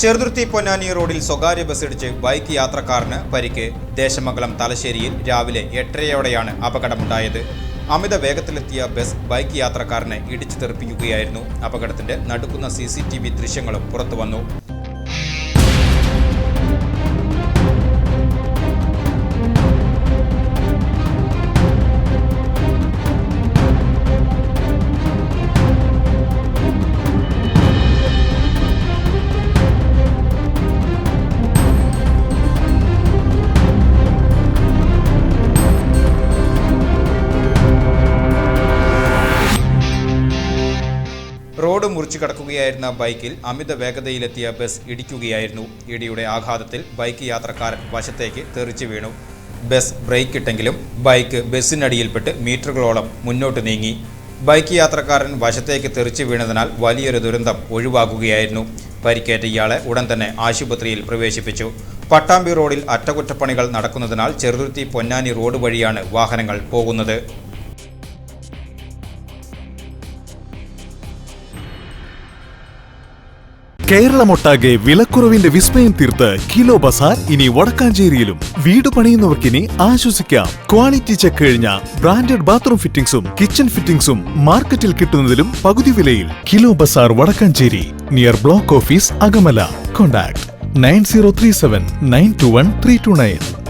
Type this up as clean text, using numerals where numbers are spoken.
ചെറുതുരുത്തി പൊന്നാനി റോഡിൽ സ്വകാര്യ ബസ്സിടിച്ച് ബൈക്ക് യാത്രക്കാരന് പരിക്ക്. ദേശമംഗലം തലശ്ശേരിയിൽ രാവിലെ 8:30യോടെയാണ് അപകടമുണ്ടായത്. അമിത വേഗത്തിലെത്തിയ ബസ് ബൈക്ക് യാത്രക്കാരനെ ഇടിച്ചു തെറിപ്പിക്കുകയായിരുന്നു. അപകടത്തിന്റെ നടുക്കുന്ന CCTV ദൃശ്യങ്ങളും പുറത്തുവന്നു. റോഡ് മുറിച്ചു കടക്കുകയായിരുന്ന ബൈക്കിൽ അമിത വേഗതയിലെത്തിയ ബസ് ഇടിക്കുകയായിരുന്നു. ഇടിയുടെ ആഘാതത്തിൽ ബൈക്ക് യാത്രക്കാരൻ വശത്തേക്ക് തെറിച്ചു വീണു. ബസ് ബ്രേക്ക് ഇട്ടെങ്കിലും ബൈക്ക് ബസ്സിനടിയിൽപ്പെട്ട് മീറ്ററുകളോളം മുന്നോട്ട് നീങ്ങി. ബൈക്ക് യാത്രക്കാരൻ വശത്തേക്ക് തെറിച്ചു വീണതിനാൽ വലിയൊരു ദുരന്തം ഒഴിവാക്കുകയായിരുന്നു. പരിക്കേറ്റ ഇയാളെ ഉടൻ തന്നെ ആശുപത്രിയിൽ പ്രവേശിപ്പിച്ചു. പട്ടാമ്പി റോഡിൽ അറ്റകുറ്റപ്പണികൾ നടക്കുന്നതിനാൽ ചെറുതുരുത്തി പൊന്നാനി റോഡ് വഴിയാണ് വാഹനങ്ങൾ പോകുന്നത്. കേരളമൊട്ടാകെ വിലക്കുറവിന്റെ വിസ്മയം തീർത്ത് കിലോ ബസാർ ഇനി വടക്കാഞ്ചേരിയിലും. വീട് പണിയുന്നവർക്കിനി ആശ്വസിക്കാം. ക്വാളിറ്റി ചെക്ക് കഴിഞ്ഞ ബ്രാൻഡഡ് ബാത്റൂം ഫിറ്റിംഗ്സും കിച്ചൺ ഫിറ്റിംഗ്സും മാർക്കറ്റിൽ കിട്ടുന്നതിലും പകുതി വിലയിൽ. Kilo Bazaar Vadakkanchery, near block office, Akamala. Contact 9037 921 329.